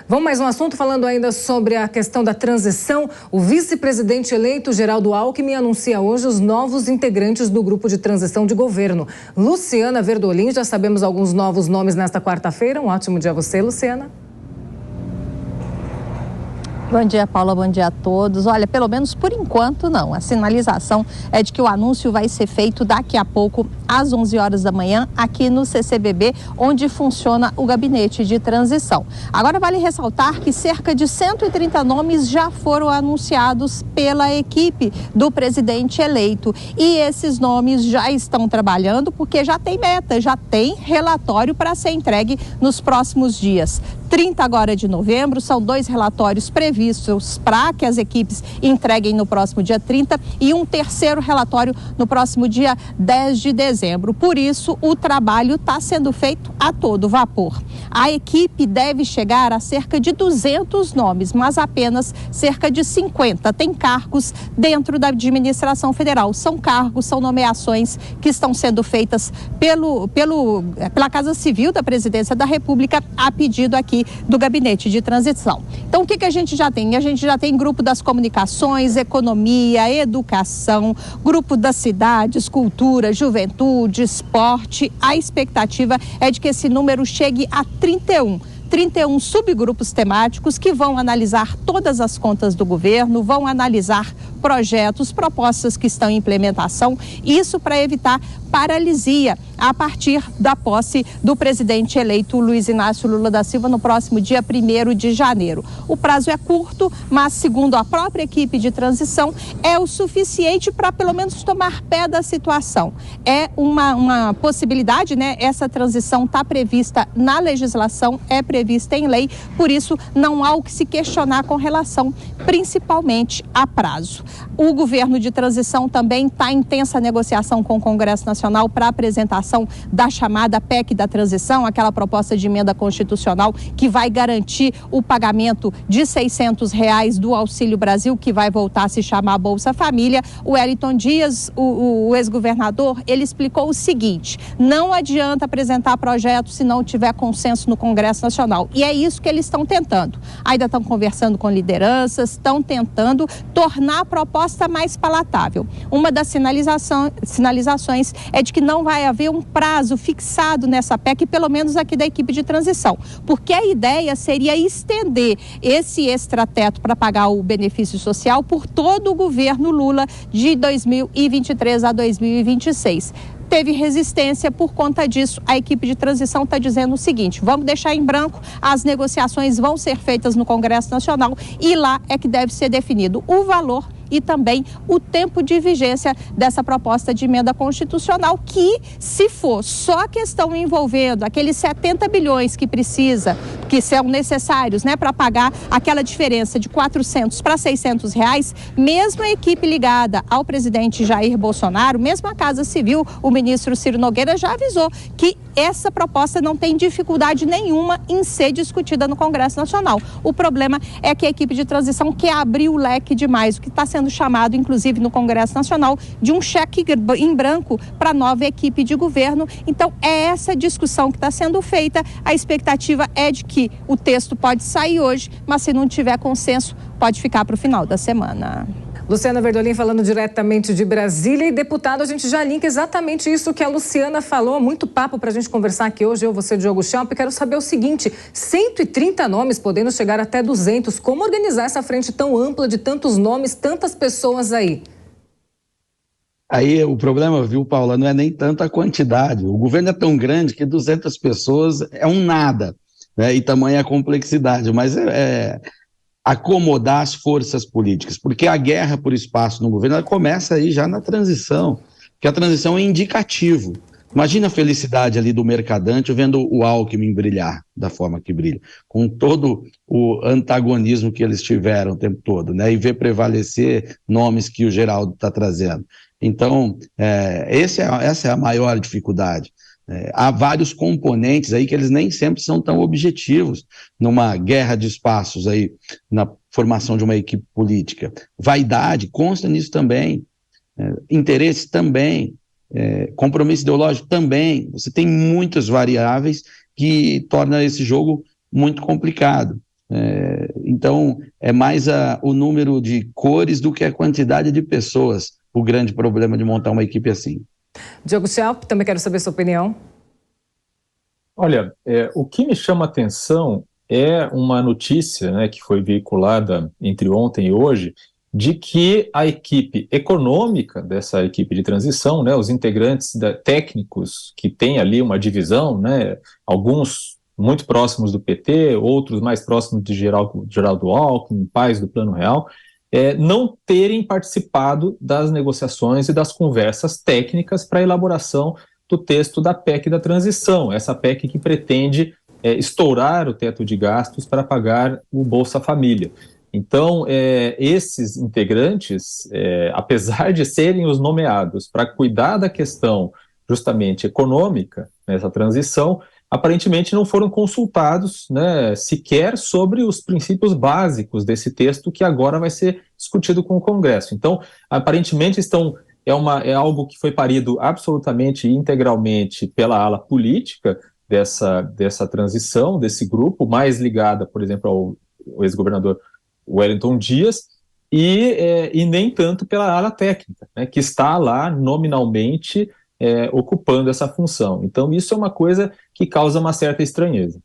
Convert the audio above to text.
Vamos mais um assunto, falando ainda sobre a questão da transição. O vice-presidente eleito, Geraldo Alckmin, anuncia hoje os novos integrantes do grupo de transição de governo. Luciana Verdolim, já sabemos alguns novos nomes nesta quarta-feira. Um ótimo dia a você, Luciana. Bom dia, Paula, bom dia a todos. Olha, pelo menos por enquanto não. A sinalização é de que o anúncio vai ser feito daqui a pouco, às 11 horas da manhã, aqui no CCBB, onde funciona o gabinete de transição. Agora vale ressaltar que cerca de 130 nomes já foram anunciados pela equipe do presidente eleito. E esses nomes já estão trabalhando porque já tem meta, já tem relatório para ser entregue nos próximos dias. 30 agora de novembro, são 2 relatórios previstos para que as equipes entreguem no próximo dia 30 e um terceiro relatório no próximo dia 10 de dezembro. Por isso, o trabalho está sendo feito a todo vapor. A equipe deve chegar a cerca de 200 nomes, mas apenas cerca de 50 têm cargos dentro da administração federal. São cargos, são nomeações que estão sendo feitas pela Casa Civil da Presidência da República a pedido aqui do gabinete de transição. Então, o que a gente já tem? A gente já tem grupo das comunicações, economia, educação, grupo das cidades, cultura, juventude, esporte. A expectativa é de que esse número chegue a 31 subgrupos temáticos que vão analisar todas as contas do governo, vão analisar projetos, propostas que estão em implementação, isso para evitar paralisia a partir da posse do presidente eleito Luiz Inácio Lula da Silva no próximo dia 1º de janeiro. O prazo é curto, mas segundo a própria equipe de transição, é o suficiente para pelo menos tomar pé da situação. É uma possibilidade, né? Essa transição está prevista na legislação, é prevista em lei, por isso não há o que se questionar com relação principalmente a prazo. O governo de transição também está em intensa negociação com o Congresso Nacional para apresentação da chamada PEC da transição, aquela proposta de emenda constitucional que vai garantir o pagamento de R$600 do Auxílio Brasil, que vai voltar a se chamar Bolsa Família. O Wellington Dias, o ex-governador, ele explicou o seguinte: não adianta apresentar projeto se não tiver consenso no Congresso Nacional. E é isso que eles estão tentando. Ainda estão conversando com lideranças, estão tentando tornar a proposta mais palatável. Uma das sinalizações é de que não vai haver um prazo fixado nessa PEC, pelo menos aqui da equipe de transição, porque a ideia seria estender esse extrateto para pagar o benefício social por todo o governo Lula de 2023 a 2026. Teve resistência por conta disso. A equipe de transição está dizendo o seguinte: vamos deixar em branco, as negociações vão ser feitas no Congresso Nacional e lá é que deve ser definido o valor e também o tempo de vigência dessa proposta de emenda constitucional, que, se for só a questão envolvendo aqueles 70 bilhões que são necessários, né, para pagar aquela diferença de R$400 para R$600, mesmo a equipe ligada ao presidente Jair Bolsonaro, mesmo a Casa Civil, o ministro Ciro Nogueira já avisou que essa proposta não tem dificuldade nenhuma em ser discutida no Congresso Nacional. O problema é que a equipe de transição quer abrir o leque demais, o que está sendo chamado, inclusive no Congresso Nacional, de um cheque em branco para a nova equipe de governo. Então, é essa discussão que está sendo feita. A expectativa é de que o texto pode sair hoje, mas se não tiver consenso, pode ficar para o final da semana. Luciana Verdolim falando diretamente de Brasília. E, deputado, a gente já linka exatamente isso que a Luciana falou. Muito papo para a gente conversar aqui hoje. Eu, você, Diogo Schelp. Quero saber o seguinte: 130 nomes, podendo chegar até 200. Como organizar essa frente tão ampla de tantos nomes, tantas pessoas aí? Aí o problema, viu, Paula, não é nem tanto a quantidade. O governo é tão grande que 200 pessoas é um nada, né? E tamanha a complexidade. Mas acomodar as forças políticas, porque a guerra por espaço no governo ela começa aí já na transição, que a transição é indicativo. Imagina a felicidade ali do mercadante vendo o Alckmin brilhar da forma que brilha, com todo o antagonismo que eles tiveram o tempo todo, né? E ver prevalecer nomes que o Geraldo está trazendo. Então, essa é a maior dificuldade. Há vários componentes aí que eles nem sempre são tão objetivos numa guerra de espaços aí, na formação de uma equipe política. Vaidade consta nisso também, interesse também, compromisso ideológico também. Você tem muitas variáveis que tornam esse jogo muito complicado. Então, é mais o número de cores do que a quantidade de pessoas o grande problema de montar uma equipe assim. Diogo Schelp, também quero saber sua opinião. Olha, o que me chama a atenção é uma notícia, né, que foi veiculada entre ontem e hoje, de que a equipe econômica dessa equipe de transição, né, os integrantes técnicos que têm ali uma divisão, né, alguns muito próximos do PT, outros mais próximos de Geraldo Alckmin, pais do Plano Real, não terem participado das negociações e das conversas técnicas para a elaboração do texto da PEC da transição, essa PEC que pretende estourar o teto de gastos para pagar o Bolsa Família. Então, esses integrantes, apesar de serem os nomeados para cuidar da questão justamente econômica nessa transição, aparentemente não foram consultados, né, sequer sobre os princípios básicos desse texto que agora vai ser discutido com o Congresso. Então, aparentemente é algo que foi parido absolutamente e integralmente pela ala política dessa transição, desse grupo, mais ligada, por exemplo, ao ex-governador Wellington Dias, e nem tanto pela ala técnica, né, que está lá nominalmente ocupando essa função. Então, isso é uma coisa que causa uma certa estranheza.